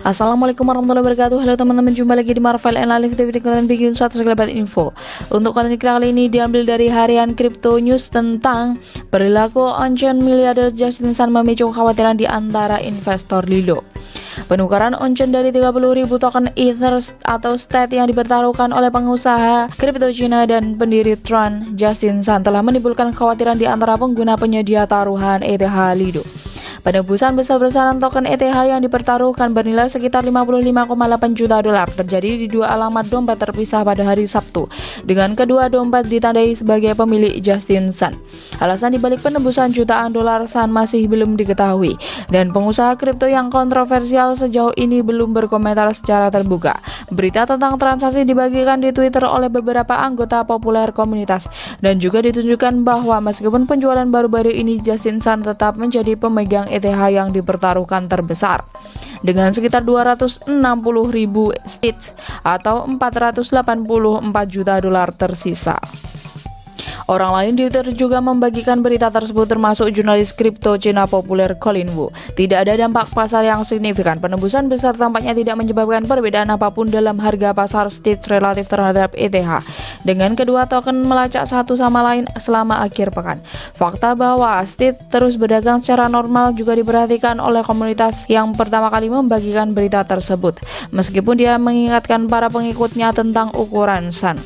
Assalamualaikum warahmatullahi wabarakatuh. Halo teman-teman, jumpa lagi di Marvel Analytics TV dengan bikin suatu sekelebat info. Untuk konten kita kali ini diambil dari harian Crypto News tentang perilaku on-chain miliarder Justin Sun memicu kekhawatiran di antara investor Lido. Penukaran on-chain dari 30.000 token Ether atau state yang dipertaruhkan oleh pengusaha kripto Cina dan pendiri Tron, Justin Sun, telah menimbulkan kekhawatiran di antara pengguna penyedia taruhan ETH Lido. Penebusan besar-besaran token ETH yang dipertaruhkan bernilai sekitar 55,8 juta dolar terjadi di dua alamat dompet terpisah pada hari Sabtu, dengan kedua dompet ditandai sebagai pemilik Justin Sun. Alasan dibalik penebusan jutaan dolar Sun masih belum diketahui, dan pengusaha kripto yang kontroversial sejauh ini belum berkomentar secara terbuka. Berita tentang transaksi dibagikan di Twitter oleh beberapa anggota populer komunitas, dan juga ditunjukkan bahwa meskipun penjualan baru-baru ini, Justin Sun tetap menjadi pemegang ETH yang dipertaruhkan terbesar dengan sekitar 260.000 stits atau 484 juta dolar tersisa. Orang lain di Twitter juga membagikan berita tersebut, termasuk jurnalis kripto Cina populer Colin Wu. Tidak ada dampak pasar yang signifikan. Penebusan besar tampaknya tidak menyebabkan perbedaan apapun dalam harga pasar stits relatif terhadap ETH, dengan kedua token melacak satu sama lain selama akhir pekan. Fakta bahwa stits terus berdagang secara normal juga diperhatikan oleh komunitas yang pertama kali membagikan berita tersebut, meskipun dia mengingatkan para pengikutnya tentang ukuran Sun.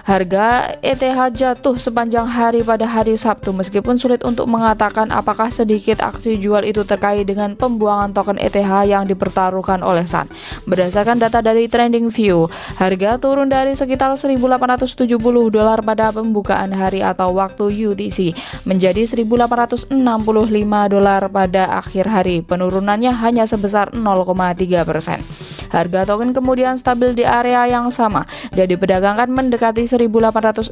Harga ETH jatuh sepanjang hari pada hari Sabtu, meskipun sulit untuk mengatakan apakah sedikit aksi jual itu terkait dengan pembuangan token ETH yang dipertaruhkan oleh Sun. Berdasarkan data dari TradingView, harga turun dari sekitar 1.870 dolar pada pembukaan hari atau waktu UTC menjadi 1.865 dolar pada akhir hari. Penurunannya hanya sebesar 0,3%. Harga token kemudian stabil di area yang sama dan diperdagangkan mendekati 1.864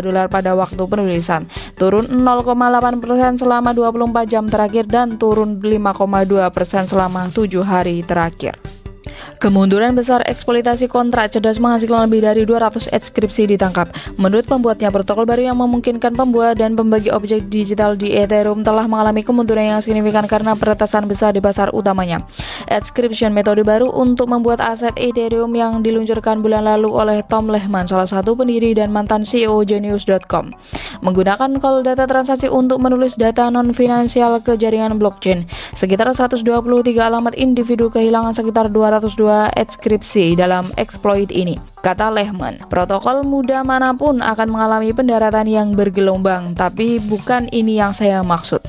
dolar pada waktu penulisan, turun 0,8% selama 24 jam terakhir dan turun 5,2% selama 7 hari terakhir. Kemunduran besar eksploitasi kontrak cerdas menghasilkan lebih dari 200 ekskripsi ditangkap. Menurut pembuatnya, protokol baru yang memungkinkan pembuat dan pembagi objek digital di Ethereum telah mengalami kemunduran yang signifikan karena peretasan besar di pasar utamanya. Adscription, metode baru untuk membuat aset Ethereum yang diluncurkan bulan lalu oleh Tom Lehman, salah satu pendiri dan mantan CEO Genius.com, menggunakan call data transaksi untuk menulis data non-finansial ke jaringan blockchain. Sekitar 123 alamat individu kehilangan sekitar 202 adskripsi dalam exploit ini. Kata Lehman, protokol mudah manapun akan mengalami pendaratan yang bergelombang, tapi bukan ini yang saya maksud.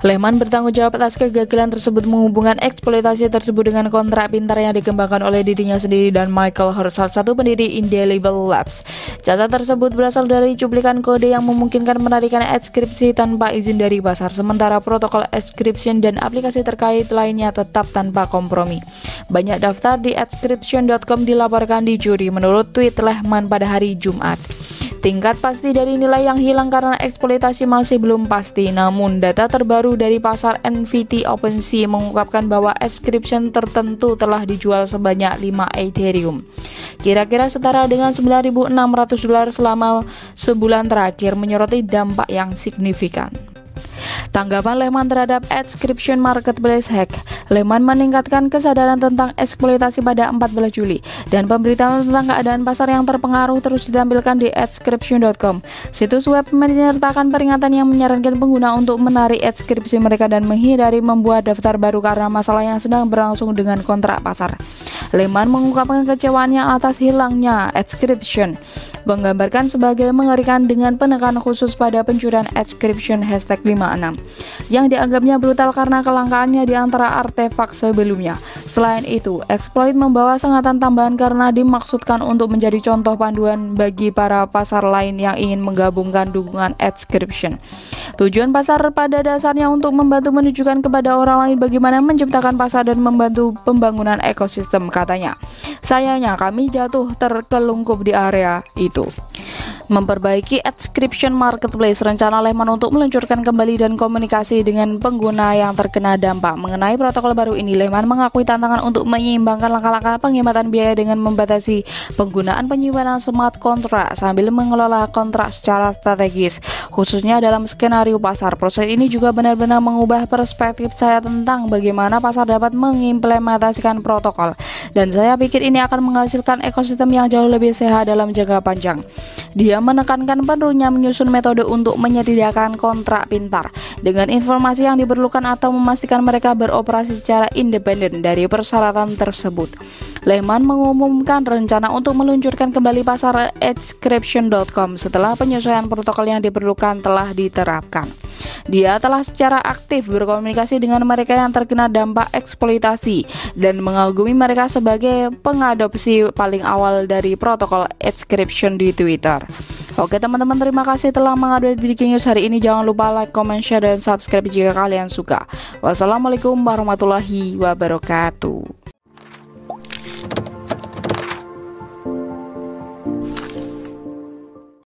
Lehman bertanggung jawab atas kegagalan tersebut, menghubungkan eksploitasi tersebut dengan kontrak pintar yang dikembangkan oleh dirinya sendiri dan Michael Hurst, salah satu pendiri Indelible Labs. Cacat tersebut berasal dari cuplikan kode yang memungkinkan menarikan adskripsi tanpa izin dari pasar, sementara protokol adscription dan aplikasi terkait lainnya tetap tanpa kompromi. Banyak daftar di adscription.com dilaporkan dicuri, menurut tweet Lehman pada hari Jumat. Tingkat pasti dari nilai yang hilang karena eksploitasi masih belum pasti, namun data terbaru dari pasar NFT OpenSea mengungkapkan bahwa adscription tertentu telah dijual sebanyak 5 Ethereum, kira-kira setara dengan 9.600 dolar selama sebulan terakhir, menyoroti dampak yang signifikan. Tanggapan Lehman terhadap adscription marketplace hack. Lehman meningkatkan kesadaran tentang eksploitasi pada 14 Juli, dan pemberitahuan tentang keadaan pasar yang terpengaruh terus ditampilkan di adscription.com. Situs web menyertakan peringatan yang menyarankan pengguna untuk menarik adskripsi mereka dan menghindari membuat daftar baru karena masalah yang sedang berlangsung dengan kontrak pasar. Lehman mengungkapkan kecewaannya atas hilangnya adscription, menggambarkan sebagai mengerikan dengan penekanan khusus pada pencurian adscription #56 yang dianggapnya brutal karena kelangkaannya di antara artefak sebelumnya. Selain itu, exploit membawa sengatan tambahan karena dimaksudkan untuk menjadi contoh panduan bagi para pasar lain yang ingin menggabungkan dukungan adscription. Tujuan pasar pada dasarnya untuk membantu menunjukkan kepada orang lain bagaimana menciptakan pasar dan membantu pembangunan ekosistem, katanya. Sayangnya kami jatuh terkelungkup di area itu. Memperbaiki Adscription Marketplace, rencana Lehman untuk meluncurkan kembali dan komunikasi dengan pengguna yang terkena dampak. Mengenai protokol baru ini, Lehman mengakui tantangan untuk menyeimbangkan langkah-langkah penghematan biaya dengan membatasi penggunaan penyimpanan smart contract sambil mengelola kontrak secara strategis, khususnya dalam skenario pasar. Proses ini juga benar-benar mengubah perspektif saya tentang bagaimana pasar dapat mengimplementasikan protokol, dan saya pikir ini akan menghasilkan ekosistem yang jauh lebih sehat dalam jangka panjang. Dia menekankan perlunya menyusun metode untuk menyediakan kontrak pintar dengan informasi yang diperlukan atau memastikan mereka beroperasi secara independen dari persyaratan tersebut. Lehman mengumumkan rencana untuk meluncurkan kembali pasar Adscription.com setelah penyesuaian protokol yang diperlukan telah diterapkan. Dia telah secara aktif berkomunikasi dengan mereka yang terkena dampak eksploitasi dan mengagumi mereka sebagai pengadopsi paling awal dari protokol Adscription di Twitter. Oke teman-teman, terima kasih telah mengupdate Breaking News hari ini. Jangan lupa like, comment, share, dan subscribe jika kalian suka. Wassalamualaikum warahmatullahi wabarakatuh.